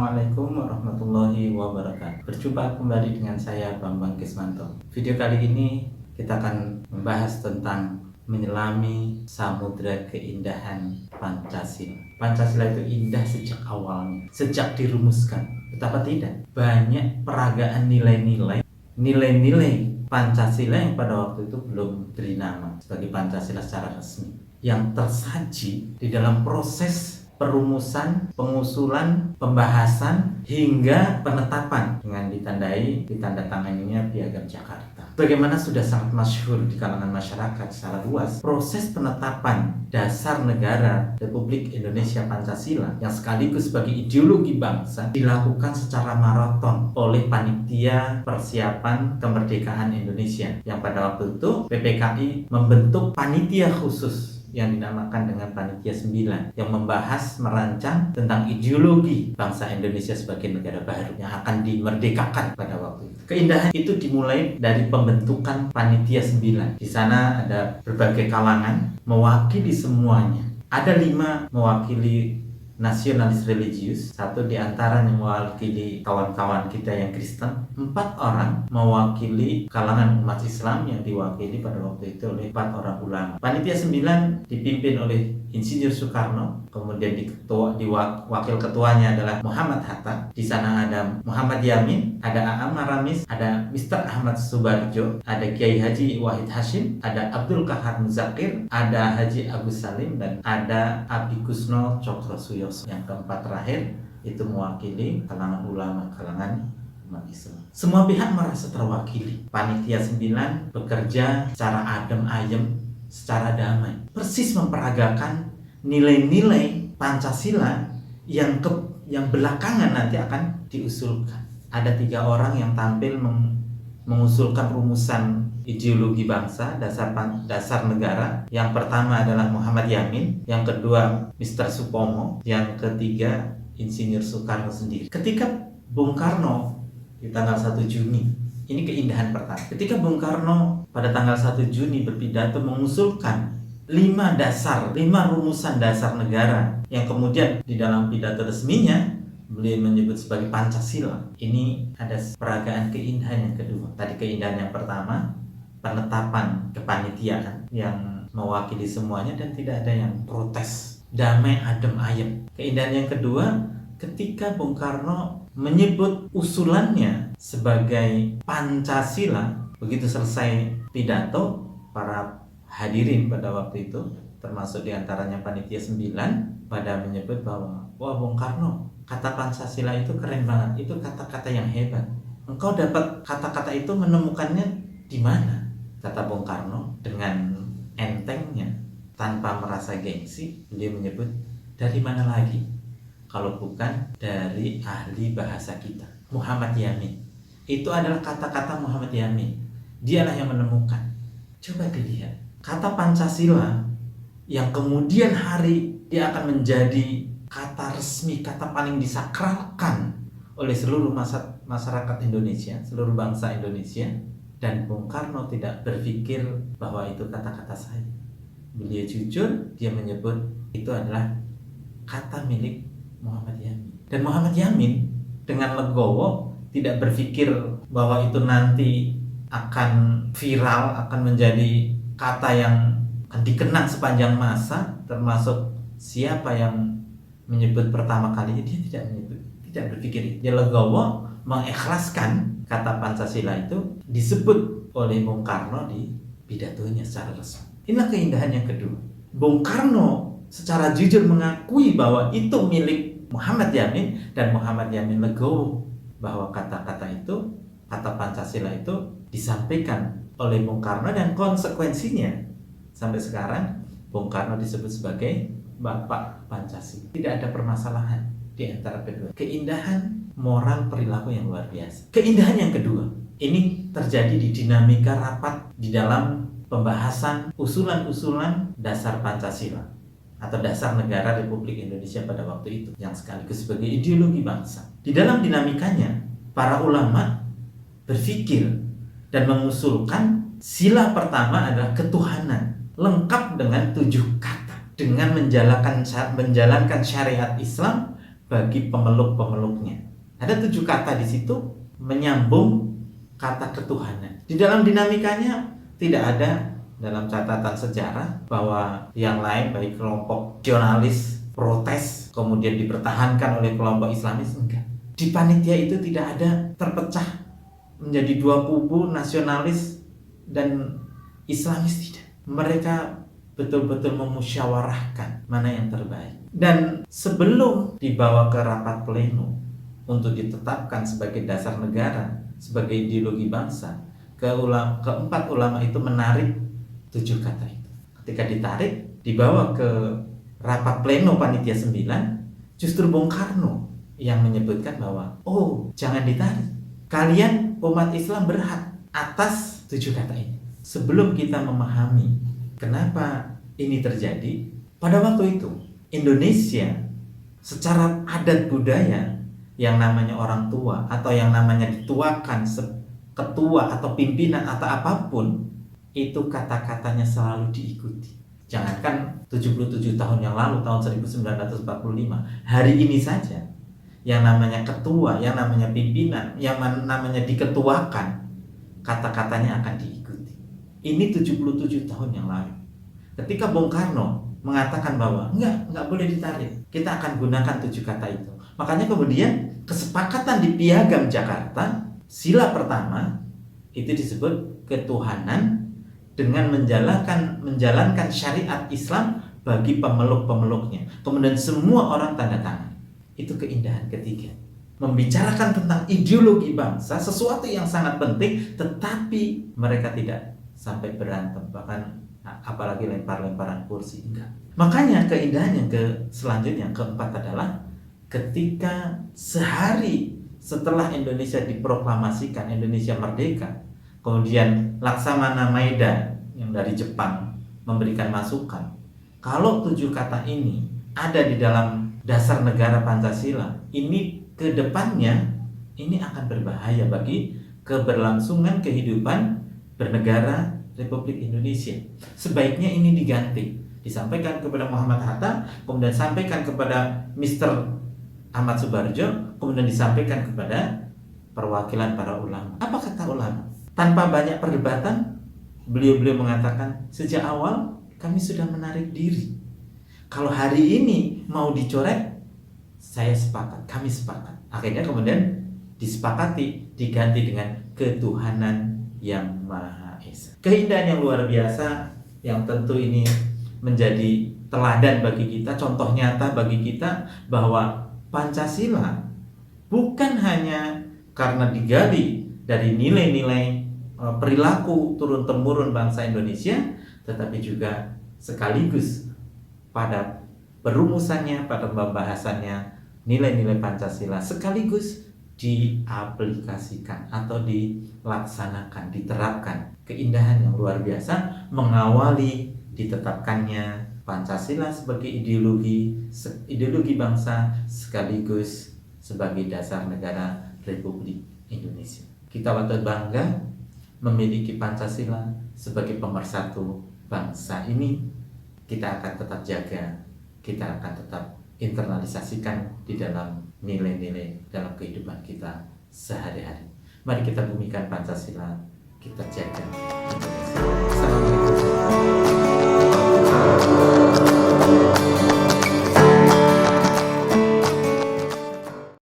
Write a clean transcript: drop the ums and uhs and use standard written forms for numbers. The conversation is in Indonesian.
Assalamualaikum warahmatullahi wabarakatuh. Berjumpa kembali dengan saya Bambang Kismanto. Video kali ini kita akan membahas tentang menyelami samudra keindahan Pancasila. Pancasila itu indah sejak awalnya, sejak dirumuskan. Betapa tidak, banyak peragaan nilai-nilai Pancasila yang pada waktu itu belum beri nama sebagai Pancasila secara resmi, yang tersaji di dalam proses perumusan, pengusulan, pembahasan hingga penetapan dengan ditandatanganinya Piagam Jakarta. Bagaimana sudah sangat masyhur di kalangan masyarakat secara luas, proses penetapan dasar negara Republik Indonesia Pancasila yang sekaligus sebagai ideologi bangsa dilakukan secara maraton oleh Panitia Persiapan Kemerdekaan Indonesia, yang pada waktu itu PPKI membentuk panitia khusus yang dinamakan dengan Panitia 9 yang membahas, merancang tentang ideologi bangsa Indonesia sebagai negara baru yang akan dimerdekakan pada waktu itu. Keindahan itu dimulai dari pembentukan Panitia 9. Di sana ada berbagai kalangan mewakili semuanya. Ada 5 mewakili nasionalis religius, 1 diantaranya mewakili kawan-kawan kita yang Kristen, 4 orang mewakili kalangan umat Islam yang diwakili pada waktu itu oleh 4 orang ulama. Panitia 9 dipimpin oleh Insinyur Soekarno, kemudian wakil ketuanya adalah Muhammad Hatta. Di sana ada Muhammad Yamin, ada A.A. Maramis, ada Mr. Ahmad Subarjo, ada Kiai Haji Wahid Hashim, ada Abdul Kahar Muzakir, ada Haji Agus Salim, dan ada Abi Kusno Cokrosuyoso. Yang keempat terakhir itu mewakili kalangan ulama, kalangan umat Islam. Semua pihak merasa terwakili. Panitia 9 bekerja secara adem ayem, secara damai, persis memperagakan nilai-nilai Pancasila yang belakangan nanti akan diusulkan. Ada 3 orang yang tampil mengusulkan rumusan ideologi bangsa, dasar negara. Yang pertama adalah Muhammad Yamin, yang kedua Mr. Supomo, yang ketiga Insinyur Soekarno sendiri. Ketika Bung Karno di tanggal 1 Juni, ini keindahan pertama. Ketika Bung Karno pada tanggal 1 Juni berpidato mengusulkan 5 rumusan dasar negara yang kemudian di dalam pidato resminya beliau menyebut sebagai Pancasila. Ini ada peragaan keindahan yang kedua. Tadi keindahan yang pertama, penetapan kepanitiaan yang mewakili semuanya dan tidak ada yang protes, damai adem ayem. Keindahan yang kedua, ketika Bung Karno menyebut usulannya sebagai Pancasila, begitu selesai pidato, para hadirin pada waktu itu, termasuk diantaranya Panitia 9, pada menyebut bahwa, wah Bung Karno, kata Pancasila itu keren banget, itu kata-kata yang hebat. Engkau dapat kata-kata itu menemukannya di mana? Kata Bung Karno dengan entengnya, tanpa merasa gengsi, beliau menyebut, dari mana lagi kalau bukan dari ahli bahasa kita, Muhammad Yamin. Itu adalah kata-kata Muhammad Yamin. Dialah yang menemukan. Coba dilihat, kata Pancasila yang kemudian hari dia akan menjadi kata resmi, kata paling disakralkan oleh seluruh masyarakat Indonesia, seluruh bangsa Indonesia. Dan Bung Karno tidak berpikir bahwa itu kata-kata saya. Beliau jujur, dia menyebut itu adalah kata milik Muhammad Yamin. Dan Muhammad Yamin dengan legowo tidak berpikir bahwa itu nanti akan viral, akan menjadi kata yang akan dikenang sepanjang masa, termasuk siapa yang menyebut pertama kalinya. Dia tidak berpikir. Dia legowo mengikhlaskan kata Pancasila itu disebut oleh Bung Karno di pidatonya secara resmi. Inilah keindahan yang kedua. Bung Karno secara jujur mengakui bahwa itu milik Muhammad Yamin, dan Muhammad Yamin legowo bahwa kata-kata itu, kata Pancasila itu disampaikan oleh Bung Karno, dan konsekuensinya sampai sekarang Bung Karno disebut sebagai Bapak Pancasila. Tidak ada permasalahan di antara kedua. Keindahan moral perilaku yang luar biasa. Keindahan yang kedua, ini terjadi di dinamika rapat di dalam pembahasan usulan-usulan dasar Pancasila atau dasar negara Republik Indonesia pada waktu itu, yang sekaligus sebagai ideologi bangsa. Di dalam dinamikanya, para ulama berpikir dan mengusulkan sila pertama adalah ketuhanan, lengkap dengan 7 kata, dengan menjalankan syariat Islam bagi pemeluk-pemeluknya. Ada 7 kata di situ menyambung kata ketuhanan. Di dalam dinamikanya tidak ada dalam catatan sejarah bahwa yang lain, baik kelompok nasionalis protes kemudian dipertahankan oleh kelompok Islamis, enggak. Di panitia itu tidak ada terpecah menjadi 2 kubu, nasionalis dan Islamis, tidak. Mereka betul-betul memusyawarahkan mana yang terbaik. Dan sebelum dibawa ke rapat pleno untuk ditetapkan sebagai dasar negara, sebagai ideologi bangsa, keempat ulama itu menarik 7 kata itu. Ketika ditarik, dibawa ke rapat pleno panitia 9, justru Bung Karno yang menyebutkan bahwa jangan ditarik. Kalian umat Islam berhak atas 7 kata ini. Sebelum kita memahami kenapa ini terjadi, pada waktu itu Indonesia secara adat budaya yang namanya orang tua atau yang namanya dituakan ketua atau pimpinan atau apapun, itu kata-katanya selalu diikuti. Jangankan 77 tahun yang lalu, tahun 1945, hari ini saja yang namanya ketua, yang namanya pimpinan, yang namanya diketuakan, kata-katanya akan diikuti. Ini 77 tahun yang lalu. Ketika Bung Karno mengatakan bahwa enggak boleh ditarik, kita akan gunakan 7 kata itu. Makanya kemudian kesepakatan di Piagam Jakarta, sila pertama itu disebut ketuhanan dengan menjalankan syariat Islam bagi pemeluk-pemeluknya. Kemudian semua orang tanda tangan. Itu keindahan ketiga. Membicarakan tentang ideologi bangsa, sesuatu yang sangat penting, tetapi mereka tidak sampai berantem, bahkan apalagi lempar-lemparan kursi, enggak. Makanya keindahan yang selanjutnya, keempat adalah ketika sehari setelah Indonesia diproklamasikan, Indonesia merdeka, kemudian Laksamana Maeda yang dari Jepang memberikan masukan, kalau 7 kata ini ada di dalam dasar negara Pancasila, ini ke depannya ini akan berbahaya bagi keberlangsungan kehidupan bernegara Republik Indonesia. Sebaiknya ini diganti, disampaikan kepada Muhammad Hatta, kemudian disampaikan kepada Mr. Ahmad Subarjo, kemudian disampaikan kepada perwakilan para ulama. Apa kata ulama? Tanpa banyak perdebatan, beliau mengatakan, sejak awal kami sudah menarik diri. Kalau hari ini mau dicoret, saya sepakat, kami sepakat. Akhirnya kemudian disepakati, diganti dengan ketuhanan yang Maha Esa. Keindahan yang luar biasa, yang tentu ini menjadi teladan bagi kita, contoh nyata bagi kita bahwa Pancasila bukan hanya karena digali dari nilai-nilai perilaku turun-temurun bangsa Indonesia, tetapi juga sekaligus pada perumusannya, pada pembahasannya nilai-nilai Pancasila sekaligus diaplikasikan atau dilaksanakan, diterapkan. Keindahan yang luar biasa mengawali ditetapkannya Pancasila sebagai ideologi bangsa sekaligus sebagai dasar negara Republik Indonesia. Kita patut bangga memiliki Pancasila sebagai pemersatu bangsa ini. Kita akan tetap jaga, kita akan tetap internalisasikan di dalam nilai-nilai dalam kehidupan kita sehari-hari. Mari kita bumikan Pancasila, kita jaga Indonesia. Assalamualaikum.